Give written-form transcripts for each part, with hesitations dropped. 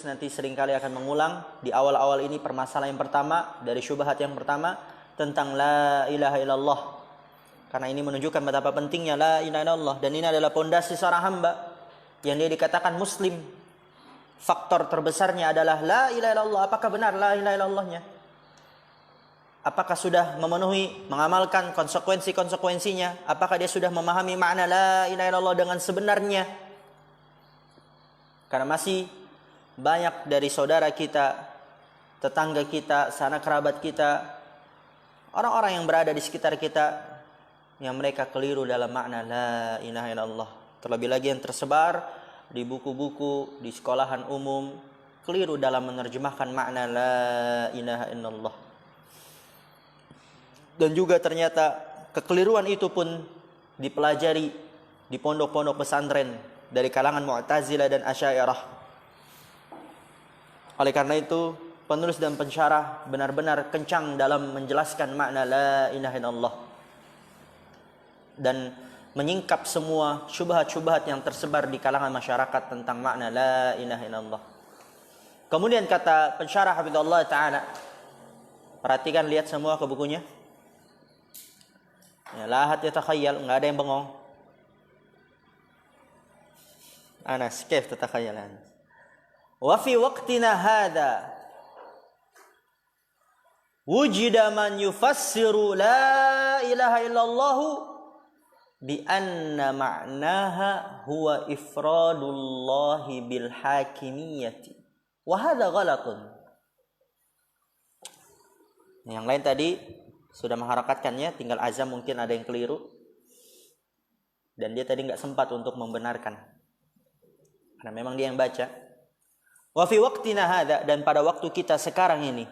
nanti seringkali akan mengulang di awal-awal ini permasalahan yang pertama dari syubhat yang pertama tentang la ilaha illallah. Karena ini menunjukkan betapa pentingnya la ilaha illallah dan ini adalah pondasi seorang hamba yang dia dikatakan muslim. Faktor terbesarnya adalah la ilaha illallah. Apakah benar la ilaha illallahnya? Apakah sudah memenuhi, mengamalkan konsekuensi-konsekuensinya? Apakah dia sudah memahami makna la ilaha illallah dengan sebenarnya? Karena masih banyak dari saudara kita, tetangga kita, sanak kerabat kita, orang-orang yang berada di sekitar kita, yang mereka keliru dalam makna la ilaha illallah. Terlebih lagi yang tersebar di buku-buku, di sekolahan umum, keliru dalam menerjemahkan makna la ilaha illallah. Dan juga ternyata kekeliruan itu pun dipelajari di pondok-pondok pesantren dari kalangan Mu'tazilah dan Asy'ariyah. Oleh karena itu, penulis dan pensyarah benar-benar kencang dalam menjelaskan makna la ilaha illallah dan menyingkap semua syubhat-syubhat yang tersebar di kalangan masyarakat tentang makna la ilaha illallah. Kemudian kata pensyarah hafizallahu taala, perhatikan, lihat semua ke bukunya. Ya, la ahad yatakhayyal, enggak ada yang bengong. Anas, kaif tatakhayyal Anas? Wa fi waqtina hadha wujida man yufassiru la ilaha illallah bi anna ma'naha huwa ifradullahi bil hakimiyyati wa hadha ghalatun. Yang lain tadi sudah mengharakatkannya, tinggal azam mungkin ada yang keliru dan dia tadi enggak sempat untuk membenarkan karena memang dia yang baca. Wa fi waqtina hadza, dan pada waktu kita sekarang ini,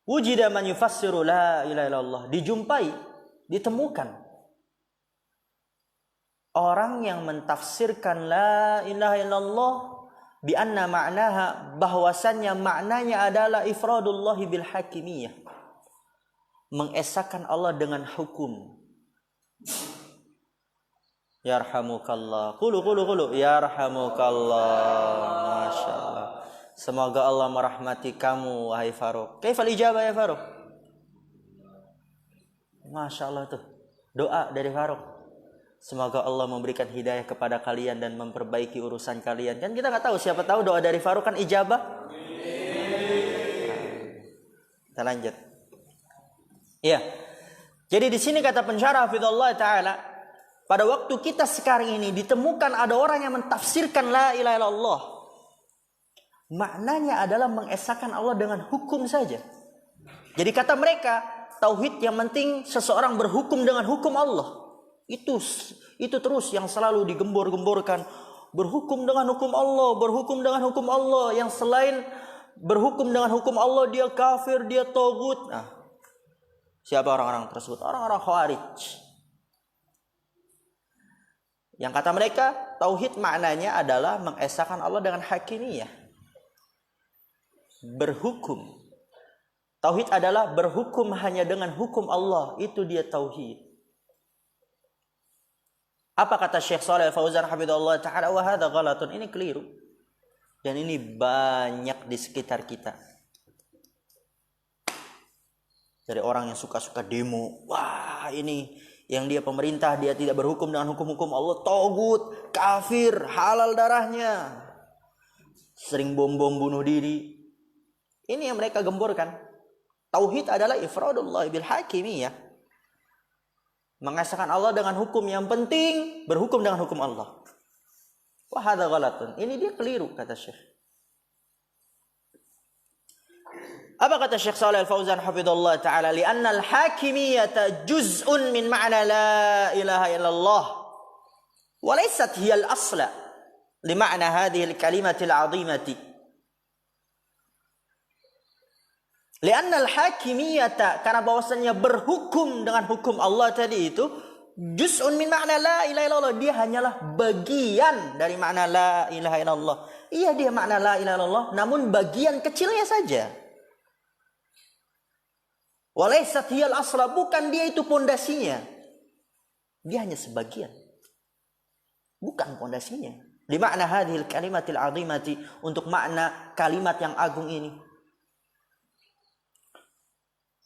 wujida man yufassiru la ilaha illallah, dijumpai, ditemukan orang yang mentafsirkan la ilaha illallah bi anna ma'naha, bahwasannya maknanya adalah ifradullahi bil hakimiyah, mengesahkan Allah dengan hukum. Yarhamukallah. Qulu yarhamukallah. Masyaallah. Semoga Allah merahmati kamu wahai Faruq. Kaifal ijabah ya Faruq? Masyaallah tuh doa dari Faruq. Semoga Allah memberikan hidayah kepada kalian dan memperbaiki urusan kalian. Kan kita nggak tahu, siapa tahu doa dari Faruq kan ijabah. Kita lanjut. Iya. Jadi di sini kata pensyarah hafizallahu taala, pada waktu kita sekarang ini ditemukan ada orang yang mentafsirkan la ilaha illallah. Maknanya adalah mengesahkan Allah dengan hukum saja. Jadi kata mereka, tauhid yang penting seseorang berhukum dengan hukum Allah. Itu terus yang selalu digembor-gemborkan. Berhukum dengan hukum Allah, berhukum dengan hukum Allah. Yang selain berhukum dengan hukum Allah, dia kafir, dia tagut. Nah, siapa orang-orang tersebut? Orang-orang Khawarij. Yang kata mereka, tauhid maknanya adalah mengesahkan Allah dengan hakimiyah. Berhukum. Tauhid adalah berhukum hanya dengan hukum Allah. Itu dia tauhid. Apa kata Syekh Shalih Al-Fauzan hafizahullah ta'ala? Wa hadza ghalatun. Ini keliru. Dan ini banyak di sekitar kita. Dari orang yang suka-suka demo. Wah, ini yang dia pemerintah, dia tidak berhukum dengan hukum-hukum Allah, tagut, kafir, halal darahnya. Sering bom-bom bunuh diri. Ini yang mereka gemborkan. Tauhid adalah ifradullah bil hakimiyah. Mengesahkan Allah dengan hukum, yang penting berhukum dengan hukum Allah. Wa hadza ghalatun. Ini dia keliru kata Syekh. Apa kata Syekh Shalih Al-Fauzan hafizahullah ta'ala? Lianna al-hakimiyyata juz'un min ma'na la ilaha illallah. Wa laysat hiya al-asla li ma'na hadhihi al-kalimati al-'azimati. Lianna al-hakimiyyata, karena bahwasannya berhukum dengan hukum Allah tadi itu, juz'un min ma'na la ilaha illallah, dia hanyalah bagian dari makna la ilaha illallah. Iya, dia makna la ilaha illallah, namun bagian kecilnya saja. Walaysat hiyal asla, bukan dia itu pondasinya. Dia hanya sebagian. Bukan pondasinya. Di makna hadhil kalimatil azimati, untuk makna kalimat yang agung ini.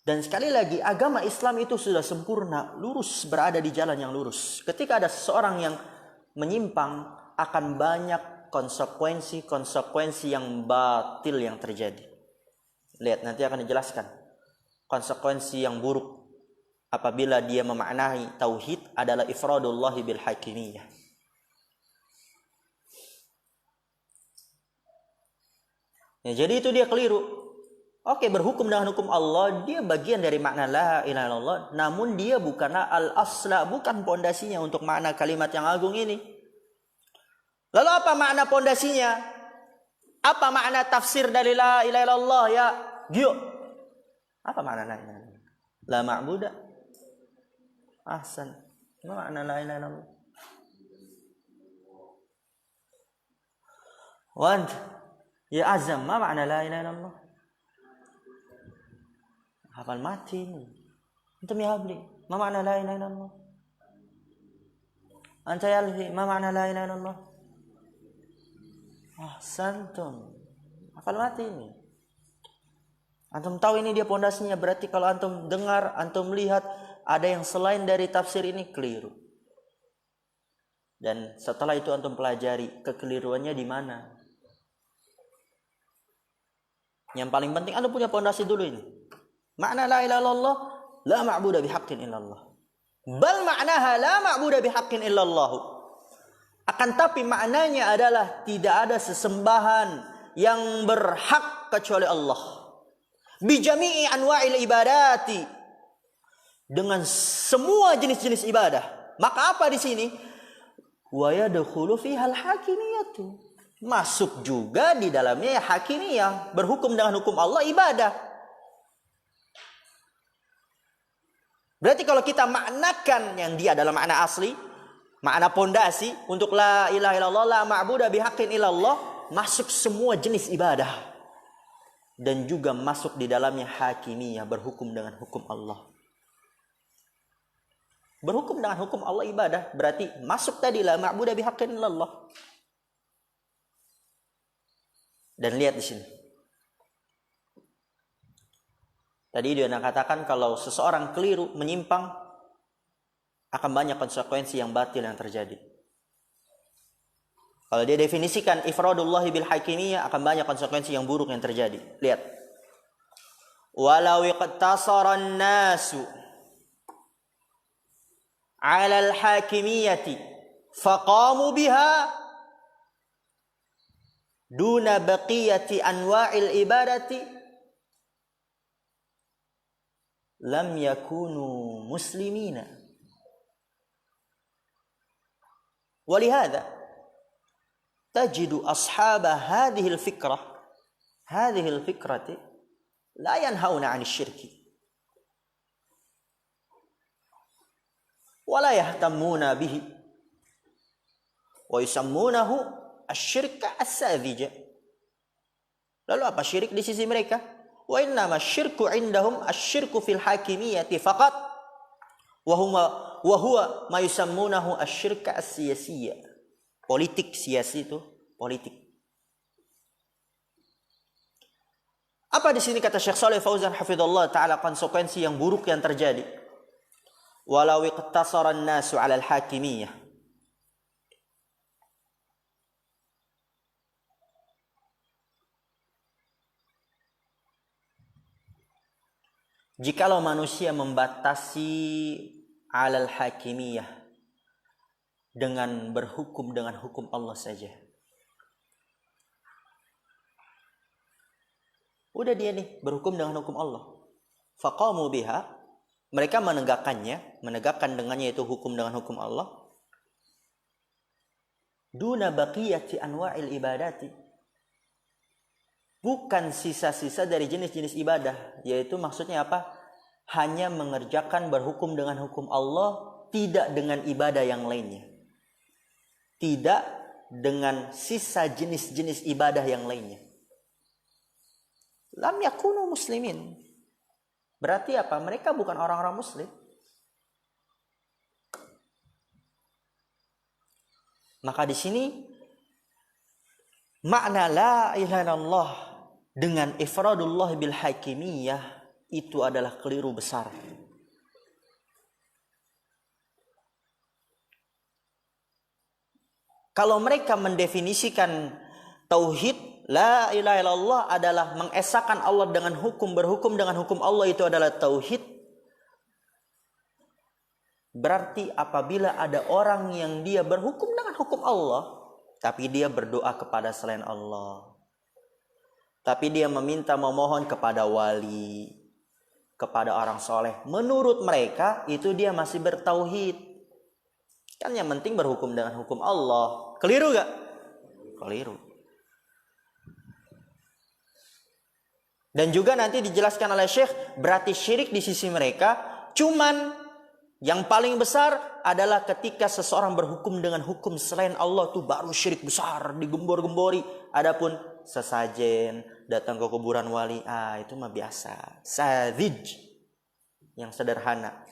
Dan sekali lagi, agama Islam itu sudah sempurna, lurus, berada di jalan yang lurus. Ketika ada seseorang yang menyimpang, akan banyak konsekuensi yang batil yang terjadi. Lihat, nanti akan dijelaskan konsekuensi yang buruk apabila dia memaknai tauhid adalah ifradullah bil hakimiyah. Ya, jadi itu dia keliru. Oke, berhukum dengan hukum Allah, dia bagian dari makna la ilaha illallah, namun dia bukanlah al-asla, bukan pondasinya untuk makna kalimat yang agung ini. Lalu apa makna pondasinya? Apa makna tafsir dari la ilaha illallah ya? Gio. Apa makna la ilaha illallah? La ma'buda. Ahsan. Apa makna la ilaha illallah? Wan ya azam, ma makna la ilaha illallah? Hafal mati ini. Antum ya habli, ma makna la ilaha illallah? Anta ya alfi, ma makna la ilaha illallah? Ahsantum. Hafal mati ini. Antum tahu ini dia pondasinya, berarti kalau antum dengar, antum lihat ada yang selain dari tafsir ini keliru. Dan setelah itu antum pelajari kekeliruannya di mana. Yang paling penting antum punya pondasi dulu ini. Makna la ilaha illallah, la ma'budu bihaqqin illallah. Bal ma'naha la ma'budu bihaqqin illallah. Akan tapi maknanya adalah tidak ada sesembahan yang berhak kecuali Allah. Bijami'i anwa'il ibadati, dengan semua jenis-jenis ibadah. Maka apa di sini? Wa yadkhulu fiha al-hakimiyatu. Masuk juga di dalamnya hakimiyah, berhukum dengan hukum Allah ibadah. Berarti kalau kita maknakan yang dia adalah makna asli, makna pondasi untuk la ilaha illallah, la ma'budu bihaqqin illallah, masuk semua jenis ibadah. Dan juga masuk di dalamnya hakimiyah, berhukum dengan hukum Allah. Berhukum dengan hukum Allah ibadah, berarti masuk tadi la ma'budu bihaqqin illallah. Dan lihat di sini. Tadi dia nak katakan kalau seseorang keliru, menyimpang, akan banyak konsekuensi yang batil yang terjadi. Kalau dia definisikan ifradullah bil hakimiyah, akan banyak konsekuensi yang buruk yang terjadi. Lihat. Walau iqtasara an-nasu 'ala al-hakimiyyati faqamu biha duna baqiyati anwa'il ibadati lam yakunu muslimina. Walihada tajidu ashaba hadhihi al-fikrati la yanhauna 'anil syirki wa la yahtammuna bihi wa yusammunahu asy-syirka as-sadzija. Lalu apa syirik di sisi mereka? Wa innama syirku indahum asy-syirku fil hakimiyyati faqat wa huwa ma yusammunahu asy-syirka as-siyasiyya. Politik siasi itu politik. Apa di sini kata Syekh Shalih Fauzan hafizallahu taala konsekuensi yang buruk yang terjadi? Walau iqtasara an-nasu 'ala al-hakimiyyah. Jikalau manusia membatasi 'alal hakimiyah dengan berhukum dengan hukum Allah saja. Udah dia nih berhukum dengan hukum Allah. Faqamu biha, mereka menegakkan dengannya itu hukum dengan hukum Allah. Duna baqiyati anwa'il ibadati. Bukan sisa-sisa dari jenis-jenis ibadah, yaitu maksudnya apa? Hanya mengerjakan berhukum dengan hukum Allah, tidak dengan ibadah yang lainnya. Tidak dengan sisa jenis-jenis ibadah yang lainnya. Lam yakunu muslimin. Berarti apa? Mereka bukan orang-orang muslim. Maka di sini Makna la ilaha illallah dengan ifradullah bil hakimiyah itu adalah keliru besar. Kalau mereka mendefinisikan tauhid la ilaha illallah adalah mengesahkan Allah dengan hukum, berhukum dengan hukum Allah, itu adalah tauhid. Berarti apabila ada orang yang dia berhukum dengan hukum Allah, tapi dia berdoa kepada selain Allah, tapi dia meminta memohon kepada wali, kepada orang soleh, menurut mereka itu dia masih bertauhid. Kan yang penting berhukum dengan hukum Allah. Keliru gak? Keliru. Dan juga nanti dijelaskan oleh Syekh, berarti syirik di sisi mereka cuman yang paling besar adalah ketika seseorang berhukum dengan hukum selain Allah, itu baru syirik besar, digembor-gembori. Adapun sesajen, datang ke kuburan wali, itu mah biasa. Sadij, yang sederhana.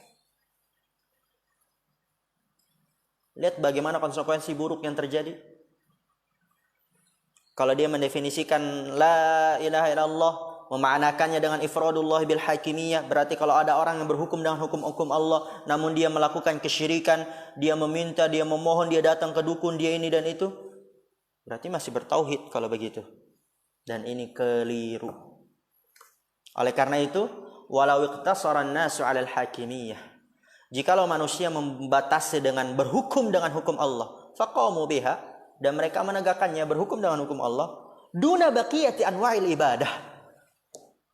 Lihat bagaimana konsekuensi buruk yang terjadi. Kalau dia mendefinisikan la ilaha illallah, memaknakannya dengan ifradullah bil hakimiyah, berarti kalau ada orang yang berhukum dengan hukum-hukum Allah, namun dia melakukan kesyirikan, dia meminta, dia memohon, dia datang ke dukun, dia ini dan itu, berarti masih bertauhid kalau begitu. Dan ini keliru. Oleh karena itu, walau iqtasara an-nasu 'alal hakimiyah, jikalau manusia membatasi dengan berhukum dengan hukum Allah, faqamu biha, dan mereka menegakkannya berhukum dengan hukum Allah, duna baqiyati anwa'il ibadah,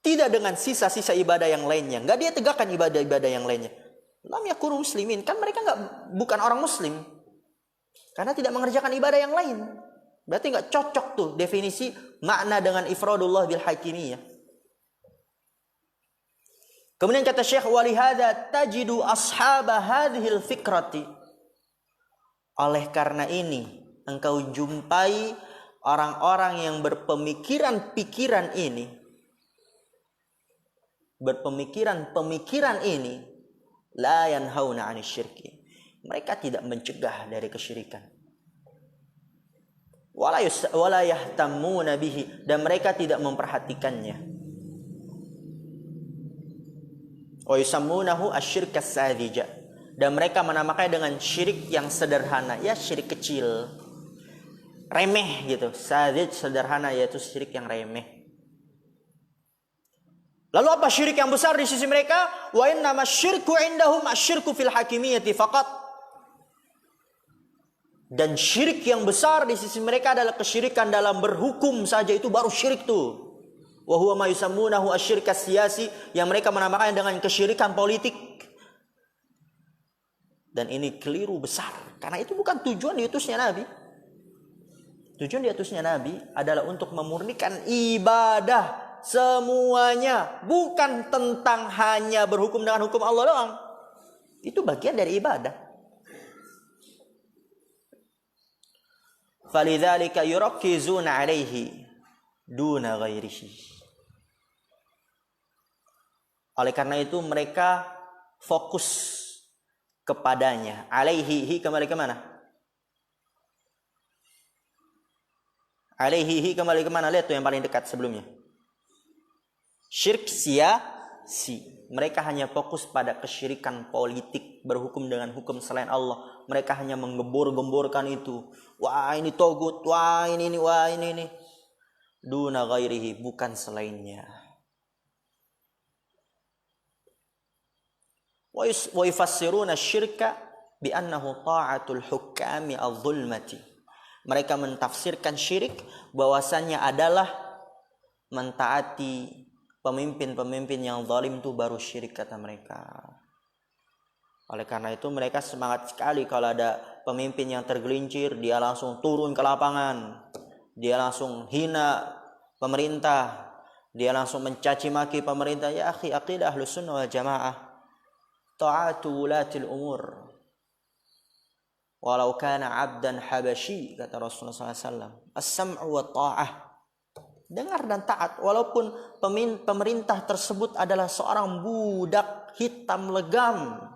tidak dengan sisa-sisa ibadah yang lainnya, enggak dia tegakkan ibadah-ibadah yang lainnya, lam yakunu muslimin, kan mereka bukan orang muslim karena tidak mengerjakan ibadah yang lain. Berarti enggak cocok tuh definisi makna dengan ifradullah bil hakimiyah. Kemudian kata Syekh, walihada tajidu ashaba hadhil fikrati, oleh karena ini engkau jumpai orang-orang yang berpemikiran ini, la yanhauna 'anil syirki, mereka tidak mencegah dari kesyirikan, wala yahtammuna bihi, dan mereka tidak memperhatikannya, wa yusammunahu asyirka sadzija, dan mereka menamakannya dengan syirik yang sederhana, ya syirik kecil, remeh gitu. Sadzij sederhana, yaitu syirik yang remeh. Lalu apa syirik yang besar di sisi mereka? Wa innama syirku indahum asyirku fil hakimiyati faqat. Dan syirik yang besar di sisi mereka adalah kesyirikan dalam berhukum saja, itu baru syirik tuh. Wa huwa ma yusammunahu asyirka siyasi, yang mereka menamakannya dengan kesyirikan politik. Dan ini keliru besar, karena itu bukan tujuan diutusnya Nabi. Tujuan diutusnya Nabi adalah untuk memurnikan ibadah semuanya, bukan tentang hanya berhukum dengan hukum Allah doang. Itu bagian dari ibadah. Falidzalika yurakkizuna 'alaihi duna ghairihi. Oleh karena itu mereka fokus kepadanya. Alaihi kembali ke mana? Alaihi kembali ke mana? Lihat tuh yang paling dekat sebelumnya. Syirk siyasi. Mereka hanya fokus pada kesyirikan politik, berhukum dengan hukum selain Allah. Mereka hanya menggembor-gemborkan itu. Wah ini togut, wah ini. Duna ghairihi, bukan selainnya. Wa yufassiruna syirka bi annahu ta'atul hukami adh-dhulmati. Mereka mentafsirkan syirik bahwasannya adalah mentaati pemimpin-pemimpin yang zalim, itu baru syirik kata mereka. Oleh karena itu mereka semangat sekali kalau ada pemimpin yang tergelincir, dia langsung turun ke lapangan, dia langsung hina pemerintah, dia langsung mencaci maki pemerintah. Ya akhi, aqidah Ahlus Sunnah wal Jamaah, ta'atu wulatil umur walau kana 'abdan habasyi, kata Rasulullah SAW. As-sam'u wa ta'ah, dengar dan taat walaupun pemerintah tersebut adalah seorang budak hitam legam,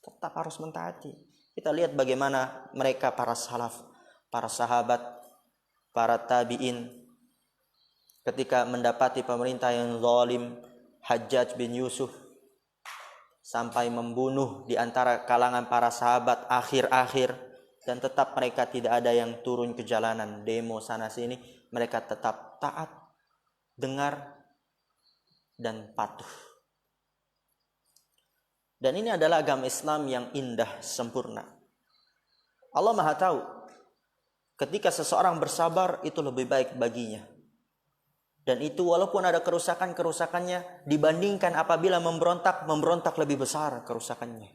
tetap harus mentaati. Kita lihat bagaimana mereka para salaf, para sahabat, para tabi'in ketika mendapati pemerintah yang zalim, Hajjaj bin Yusuf, sampai membunuh di antara kalangan para sahabat akhir-akhir, dan tetap mereka tidak ada yang turun ke jalanan demo sana sini, mereka tetap taat, dengar, dan patuh. Dan ini adalah agama Islam yang indah, sempurna. Allah Maha tahu ketika seseorang bersabar itu lebih baik baginya. Dan itu walaupun ada kerusakan-kerusakannya dibandingkan apabila memberontak lebih besar kerusakannya.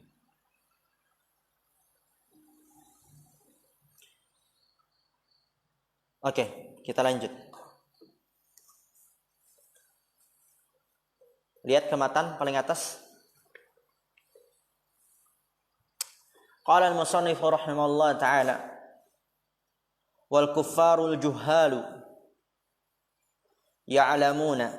Oke, kita lanjut. Lihat ke matan paling atas. Qala al-musannif rahimahullah ta'ala, wal kuffarul juhalu ya'lamuna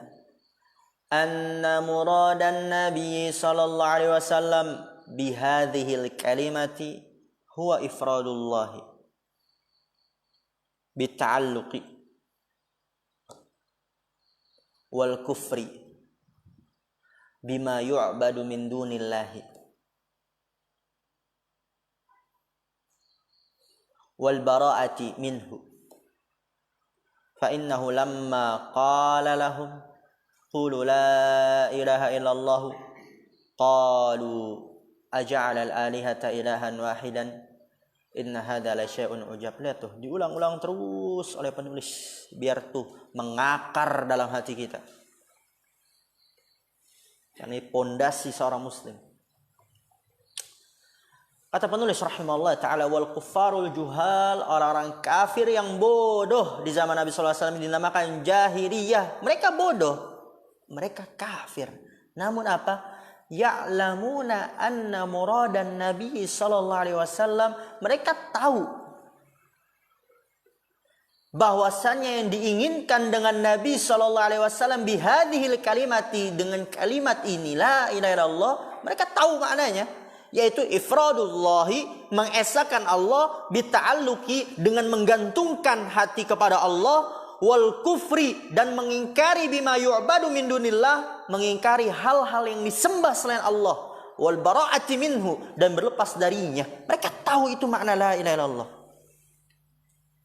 anna muradan nabi sallallahu alaihi wasallam bihadhil kalimati huwa ifradullah bita'alluqi wal kufri bima yu'badu min dunillahi wal bara'ati minhu fa innahu lamma qala lahum qulu la ilaha illallah qalu aja'ala al-alihata ilahan wahidan inna hadza la syai'un ujab. Lihat tuh, diulang-ulang terus oleh penulis biar tuh mengakar dalam hati kita. Ini pondasi seorang muslim. Kata penulis rahimahullah ta'ala, wal kuffarul juhal, orang-orang kafir yang bodoh di zaman Nabi SAW dinamakan jahiliyah. Mereka bodoh, mereka kafir. Namun apa? Ya'lamuna anna muradan Nabi SAW. Mereka tahu bahwasannya yang diinginkan dengan Nabi SAW bihadihil kalimati, dengan kalimat ini la ilaha illallah, mereka tahu maknanya, yaitu ifradullahi, mengesahkan Allah, bita'alluqi, dengan menggantungkan hati kepada Allah, wal kufri, dan mengingkari bima yu'badu min dunillah, mengingkari hal-hal yang disembah selain Allah, wal bara'ati minhu, dan berlepas darinya. Mereka tahu itu makna la ilaha illallah.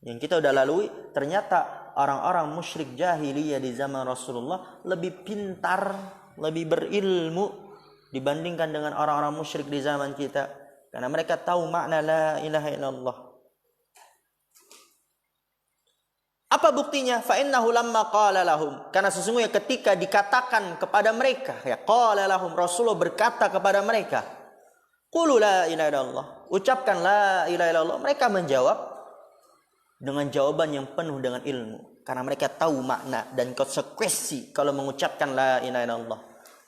Yang kita udah lalui, ternyata orang-orang musyrik jahiliyah di zaman Rasulullah lebih pintar, lebih berilmu dibandingkan dengan orang-orang musyrik di zaman kita, karena mereka tahu makna la ilaha illallah. Apa buktinya? Fa innahu lamma qala lahum, karena sesungguhnya ketika dikatakan kepada mereka, ya qala lahum, Rasulullah berkata kepada mereka, qulu la ilaha illallah, ucapkan la ilaha illallah, mereka menjawab dengan jawaban yang penuh dengan ilmu, karena mereka tahu makna dan konsekuensi kalau mengucapkan la ilaha illallah.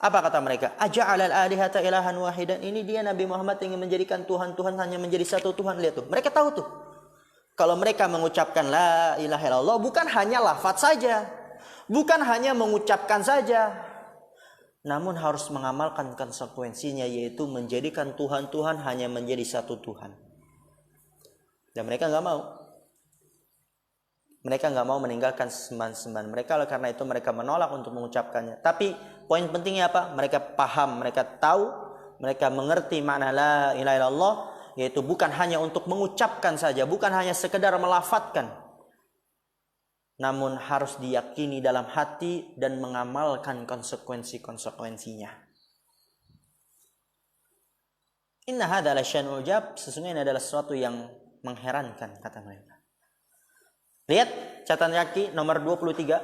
Apa kata mereka? Aja'alal alihata ilahan wahidan. Ini dia Nabi Muhammad ingin menjadikan Tuhan hanya menjadi satu Tuhan. Lihat tuh, mereka tahu tuh, kalau mereka mengucapkan la ilaha illallah bukan hanya lafaz saja, bukan hanya mengucapkan saja, namun harus mengamalkan konsekuensinya, yaitu menjadikan Tuhan hanya menjadi satu Tuhan. Dan mereka nggak mau. Mereka nggak mau meninggalkan sembahan-sembahan mereka, karena itu mereka menolak untuk mengucapkannya. Tapi poin pentingnya apa? Mereka paham, mereka tahu, mereka mengerti makna la ilaha illallah, yaitu bukan hanya untuk mengucapkan saja, bukan hanya sekedar melafadzkan, namun harus diyakini dalam hati dan mengamalkan konsekuensinya. Inna hadza la syai'un ujab, sesungguhnya ini adalah sesuatu yang mengherankan, kata mereka. Lihat catatan kaki nomor 23.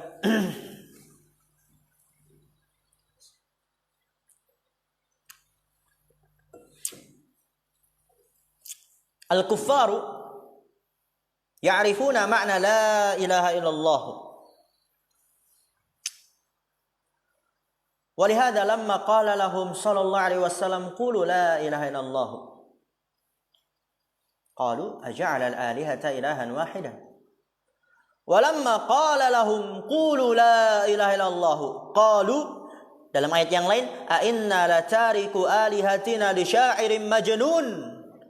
Al-kuffaru ya'rifuna ma'na la ilaha illallah. Walihada lamma qala lahum sallallahu alaihi wasallam qulu la ilaha illallah, qalu aja'ala al-alihata ilahan wahidan. Walamma qala lahum qulu la ilaha illallah, qalu, dalam ayat yang lain, a inna la tariku alihatina li syairin majnun.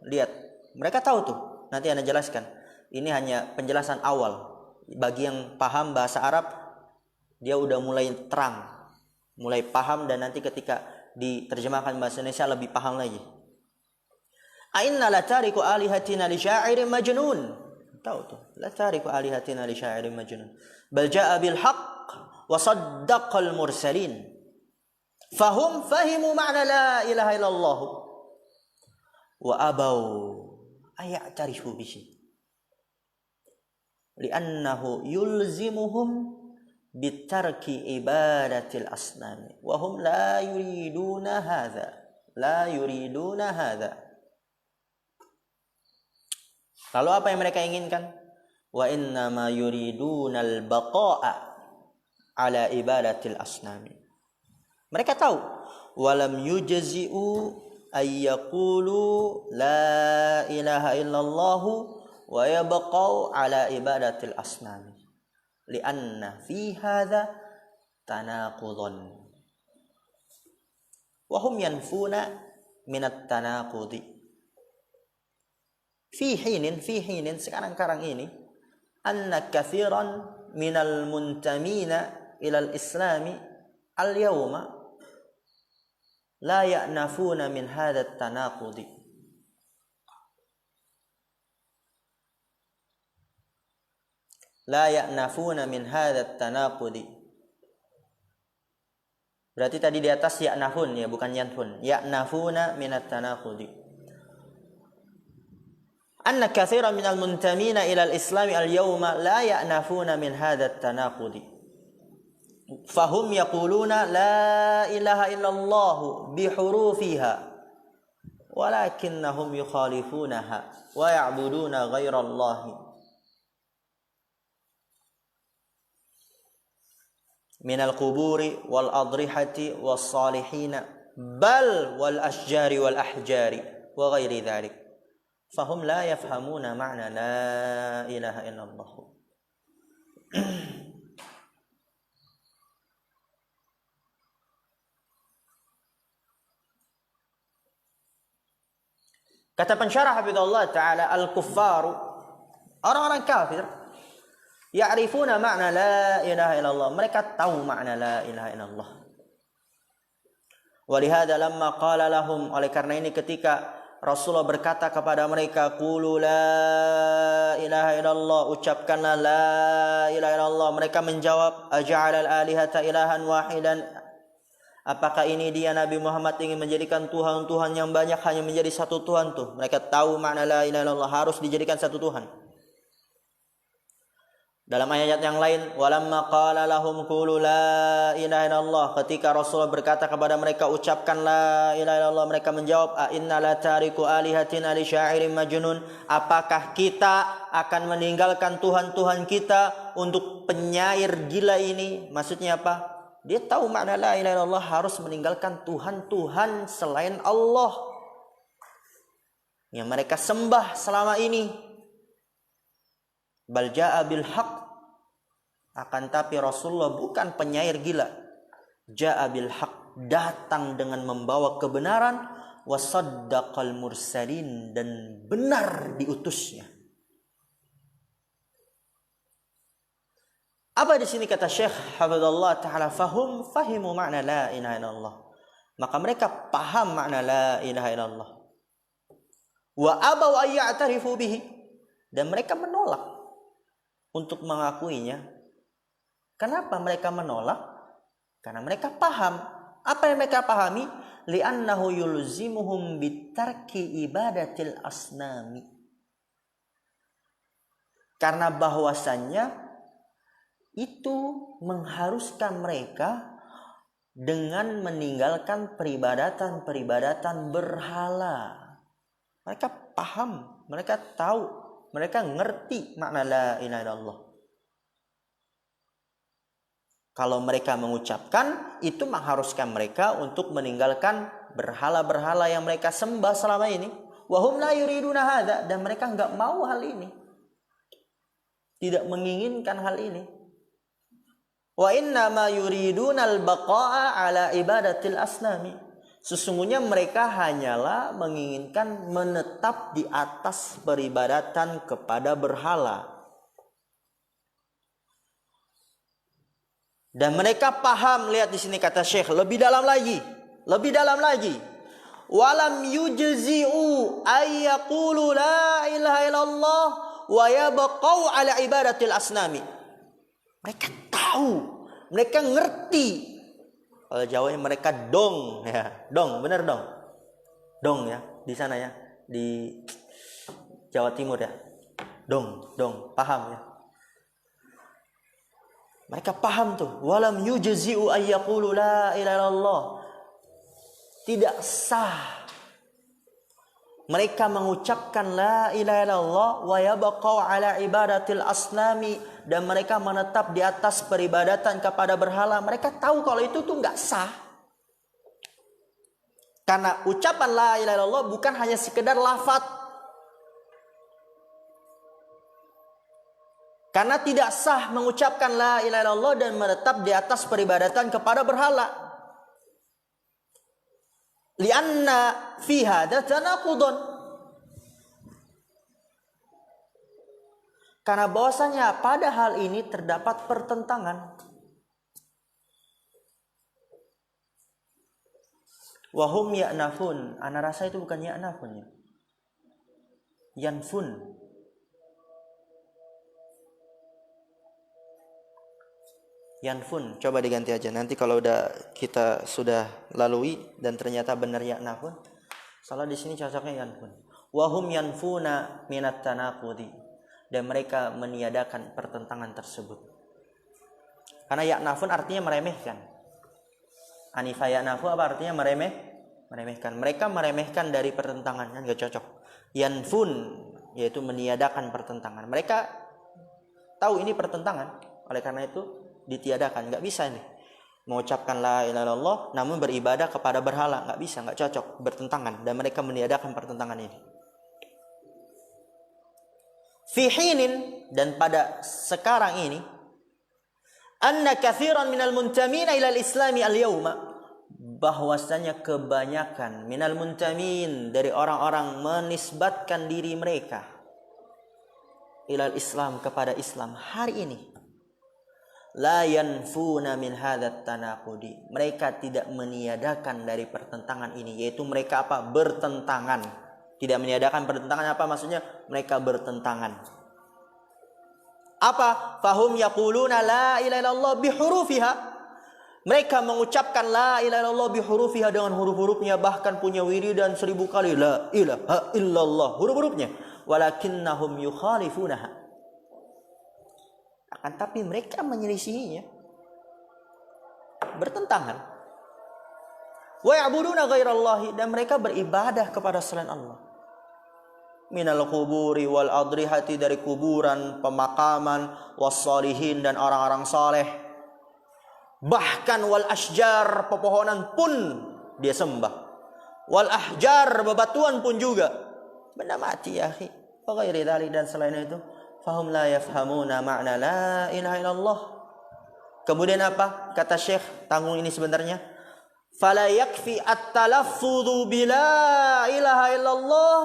Lihat, mereka tahu tuh, nanti Anda jelaskan. Ini hanya penjelasan awal bagi yang paham bahasa Arab, dia udah mulai terang, mulai paham, dan nanti ketika diterjemahkan bahasa Indonesia lebih paham lagi. Ainna la tariku alihatina li sya'irin majnun. Tahu tuh, la tariku alihatina li sya'irin majnun. Bal jaa bil haqq wa saddaqal mursalin. Fahum fahimu ma'na la ilaha illallah wa abaw ay'tarifu bihi. Li'annahu yulzimuhum bitarki ibadatil asnam wa hum la yuriduna hadza. Lalu apa yang mereka inginkan? Wa innama yuridunal baqa'a ala ibadatil asnam. Mereka tahu walam yujzi'u ay yaqulu la ilaha illallah wa yabqau ala ibadatil asnam lianna fi hadza tanaqudan wa hum yanfuna min at-tanaqudi fi hinin sekarang ini anna katsiran minal muntamina ila al-islami al-yawma la ya'nafuna min hadha at-tanaqudi. La ya'nafuna min hadha at-tanaqudi. Berarti tadi di atas ya'nafun ya, bukan yanfun. Ya'nafuna min at-tanaqudi. Anna katsiran minal muntamina ila al-islami al-yawma la ya'nafuna min hadha at-tanaqudi. Fahum yaquluna la ilaha illallah bihurufiha walakinnahum yukhalifunaha wa ya'buduna ghayra Allah minal quburi wal adrihati was salihina bal wal ashjari wal ahjari wa ghairi dzalik fahum la yafhamuna ma'na la ilaha illallah. Kata pensyarah hafizallahu taala, al-kuffaru, orang-orang kafir, ya'rifuna ma'na la ilaha illallah, mereka tahu makna la ilaha illallah. Walihada lamma qala lahum, oleh karena ini ketika Rasulullah berkata kepada mereka, qulu la ilaha illallah, ucapkanlah la ilaha illallah, mereka menjawab, aja'alal alihata ilahan wahidan, apakah ini dia Nabi Muhammad ingin menjadikan Tuhan-Tuhan yang banyak hanya menjadi satu Tuhan tuh. Mereka tahu makna la ilaha illallah, harus dijadikan satu Tuhan. Dalam ayat yang lain, walamma qala lahum qulu la ilaha illallah, ketika Rasulullah berkata kepada mereka, ucapkan la ilaha illallah, mereka menjawab, a inna la tariku alihatina li sya'irin majnun, apakah kita akan meninggalkan Tuhan-Tuhan kita untuk penyair gila ini? Maksudnya apa? Dia tahu makna la ilaha illallah, harus meninggalkan Tuhan-Tuhan selain Allah yang mereka sembah selama ini. Bal jaa bil haqq, akan tapi Rasulullah bukan penyair gila. Jaa bil haqq, datang dengan membawa kebenaran, wa saddaqal mursalin, dan benar diutusnya. Apa di sini kata Syekh hafizallahu taala, fahimu makna la ilaha illallah, maka mereka paham makna la ilaha illallah. Wa abaw ay ya'tarifu bihi, dan mereka menolak untuk mengakuinya. Kenapa mereka menolak? Karena mereka paham. Apa yang mereka pahami? Li'annahu yulzimuhum bitarki ibadatil asnami, karena bahwasannya itu mengharuskan mereka dengan meninggalkan peribadatan berhala. Mereka paham, mereka tahu, mereka ngerti makna la ilaha illallah. Kalau mereka mengucapkan, itu mengharuskan mereka untuk meninggalkan berhala-berhala yang mereka sembah selama ini. Wahum la yuriduna hadza, dan mereka enggak mau hal ini, tidak menginginkan hal ini. Wa inna ma yuridunal baqa'a ala ibadatil asnami, sesungguhnya mereka hanyalah menginginkan menetap di atas peribadatan kepada berhala. Dan mereka paham, lihat di sini kata Syekh, lebih dalam lagi. Lebih dalam lagi. Walam yujzi'u ayyaqulu la ilaha illallah wa yabqau ala ibadatil asnami. Mereka tahu, mereka ngerti. Kalau Jawanya mereka dong, ya, dong, benar dong. Dong ya, di sana ya, di Jawa Timur ya. Dong, paham ya. Mereka paham tuh. Walam yujzi'u ayyaqulu la ilaha illallah. Tidak sah mereka mengucapkan la ilaha illallah wa yabqau ala ibadatil asnami, dan mereka menetap di atas peribadatan kepada berhala. Mereka tahu kalau itu tuh enggak sah. Karena ucapan la ilaha illallah bukan hanya sekedar lafaz. Karena tidak sah mengucapkan la ilaha illallah dan menetap di atas peribadatan kepada berhala. Lianna fi hadza tanaqudun. Karena bahwasanya pada hal ini terdapat pertentangan. Wahum ya'nafun. Ana rasa itu bukan ya'nafun ya. Yanfun. Yanfun, coba diganti aja. Nanti kalau kita sudah lalui dan ternyata benar ya'nafun, salah di sini cocoknya yanfun. Wahum yanfuna minat tanaqudi, dan mereka meniadakan pertentangan tersebut. Karena ya'nafun artinya meremehkan. Anifa ya'nafu apa artinya meremehkan. Mereka meremehkan dari pertentangan, kan enggak cocok. Yanfun yaitu meniadakan pertentangan. Mereka tahu ini pertentangan, oleh karena itu ditiadakan. Nggak bisa nih mengucapkan la ilaha illallah namun beribadah kepada berhala. Nggak bisa, nggak cocok, bertentangan. Dan mereka meniadakan pertentangan ini. Fi hinin, dan pada sekarang ini, anna kathiran minal muntamina ilal islami al-yawma, bahwasanya kebanyakan minal muntamin dari orang-orang menisbatkan diri mereka ilal Islam, kepada Islam hari ini, la yanfuna min hadzat tanaqudi, mereka tidak meniadakan dari pertentangan ini, yaitu mereka apa? Bertentangan. Tidak meniadakan pertentangan apa maksudnya? Mereka bertentangan. Apa? Fahum yaquluna la ilaha illallah bihurufiha. Mereka mengucapkan la ilaha illallah bihurufiha, dengan huruf-hurufnya, bahkan punya wiridan 1000 kali la ilaha illallah, huruf-hurufnya. Walakinnahum yukhalifunaha. Akan tapi mereka menyelisihinya, bertentangan. Wa ya'buduna ghairallahi, dan mereka beribadah kepada selain Allah. Minal quburi wal adrihati, dari kuburan, pemakaman, wassalihin, dan orang-orang saleh. Bahkan wal asjar, pepohonan pun dia sembah. Wal ahjar, bebatuan pun juga. Benda mati ya akhi. Wa ghairi dzalik, dan selain itu, fahum la yafhamuna ma'na la ilaha illallah. Kemudian apa? Kata Syekh, tanggung ini sebenarnya. Fala yakfi at-talaffudhu bila ilaha illallah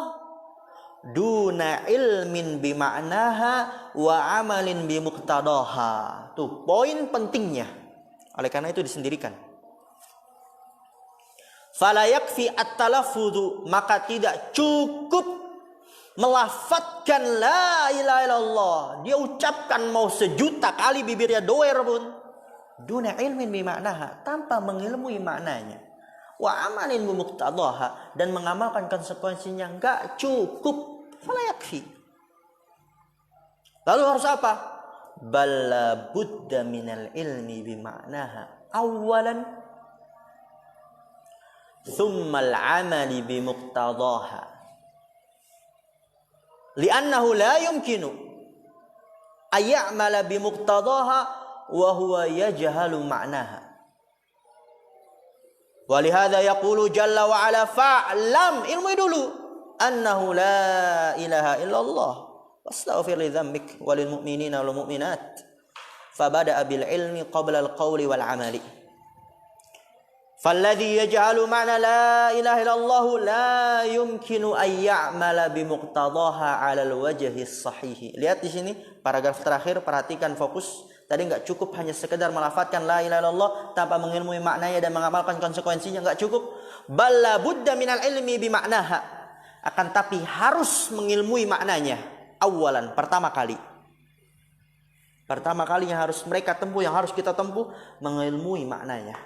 duna ilmin bima'naha wa amalin bimuqtadaha. Tuh poin pentingnya. Oleh karena itu disendirikan. Fala yakfi at-talaffudhu, maka tidak cukup melafadzkan la ilaha illallah, dia ucapkan mau 1.000.000 kali bibirnya doer pun, duna ilmin bimaknaha, tanpa mengilmui maknanya, wa amalin bimuqtadaha, dan mengamalkan konsekuensinya, enggak cukup. Fala yakfi. Lalu harus apa? Balla budda minal ilmi bimaknaha awalan thumma al-amali bimuqtadaha. Li'annahu la yumkinu ayya'mala bimuqtadaha wa huwa yajhalu ma'naha. Wa lihadza yaqulu jalla wa ala fa'lam, ilmu dulu, annahu la ilaha illallah wastaghfir li dzambik walil mu'minina wal mu'minat. Fabada'a bil ilmi qabla al qawli wal amali. Falladhi yaj'alu ma'na la ilaha illallah la yumkinu an ya'mala bimuqtadaha 'ala al-wajhi as-sahih. Lihat di sini paragraf terakhir, perhatikan fokus. Tadi nggak cukup hanya sekedar melafadzkan la ilaha illallah tanpa mengilmui maknanya dan mengamalkan konsekuensinya, nggak cukup. Balla budda minal ilmi bimaknaha. Akan tapi harus mengilmui maknanya. Awalan, pertama kali. Pertama kali yang harus mereka tempuh, yang harus kita tempuh, mengilmui maknanya.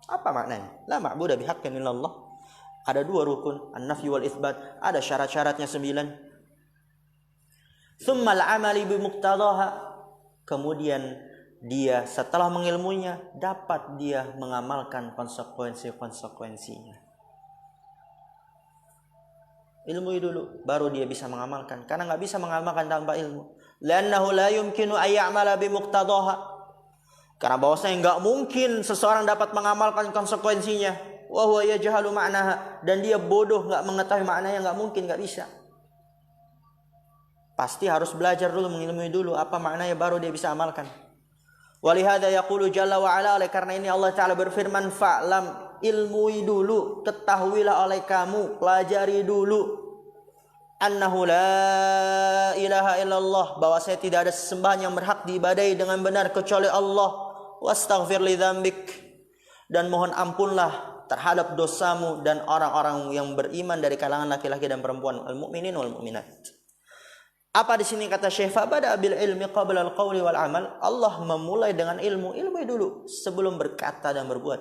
Apa maknanya? La ma'budu bihaqqin illallah. Ada 2 rukun, an-nafy wal itsbat, ada syarat-syaratnya 9. Tsumma al-amali bimuqtadaha. Kemudian dia setelah mengilmuinya dapat dia mengamalkan konsekuensinya. Ilmui dulu baru dia bisa mengamalkan, karena nggak bisa mengamalkan tanpa ilmu. Li'annahu la yumkinu ay ya'mala bimuqtadaha. Karena bahwasanya nggak mungkin seseorang dapat mengamalkan konsekuensinya. Wa huwa yajhalu ma'naha, dan dia bodoh nggak mengetahui maknanya, nggak mungkin, nggak bisa. Pasti harus belajar dulu, mengilmui dulu apa maknanya baru dia bisa amalkan. Walihada yaqulu jalla wa ala, oleh karena ini Allah Ta'ala berfirman, fa'lam, ilmui dulu, ketahuilah oleh kamu, pelajari dulu, annahu la ilaha illallah, bahwasanya tidak ada sesembahan yang berhak diibadahi dengan benar kecuali Allah. Wastaghfir li dzambik, dan mohon ampunlah terhadap dosamu dan orang-orang yang beriman dari kalangan laki-laki dan perempuan, al-mu'minin wal mu'minat. Apa di sini kata Syekh, fabada bil ilmi qabla al-qawli wal amal. Allah memulai dengan ilmu, ilmu dulu sebelum berkata dan berbuat.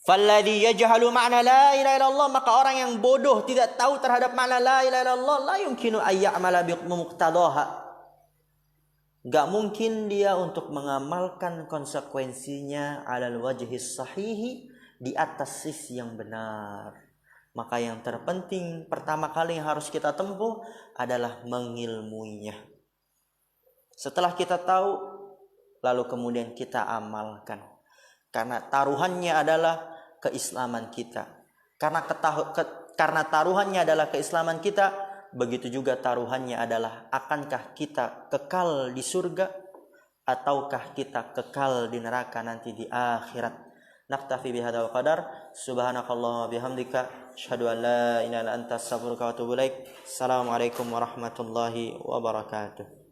Falladhi yajhalu ma'na la ilaha illallah, maka orang yang bodoh tidak tahu terhadap makna la ilaha illallah, la yumkinu ay ya'mala bi muqtadaha. Enggak mungkin dia untuk mengamalkan konsekuensinya alal wajhi sahihi, di atas sisi yang benar. Maka yang terpenting pertama kali yang harus kita tempuh adalah mengilmuinya. Setelah kita tahu, lalu kemudian kita amalkan. Karena taruhannya adalah keislaman kita. Karena taruhannya adalah keislaman kita, begitu juga taruhannya adalah akankah kita kekal di surga ataukah kita kekal di neraka nanti di akhirat. Naktafi bihadza qadar. Subhanakallahumma bihamdika asyhadu an la ilaha illa anta astaghfiruka wa atubu ilaik. Assalamualaikum warahmatullahi wabarakatuh.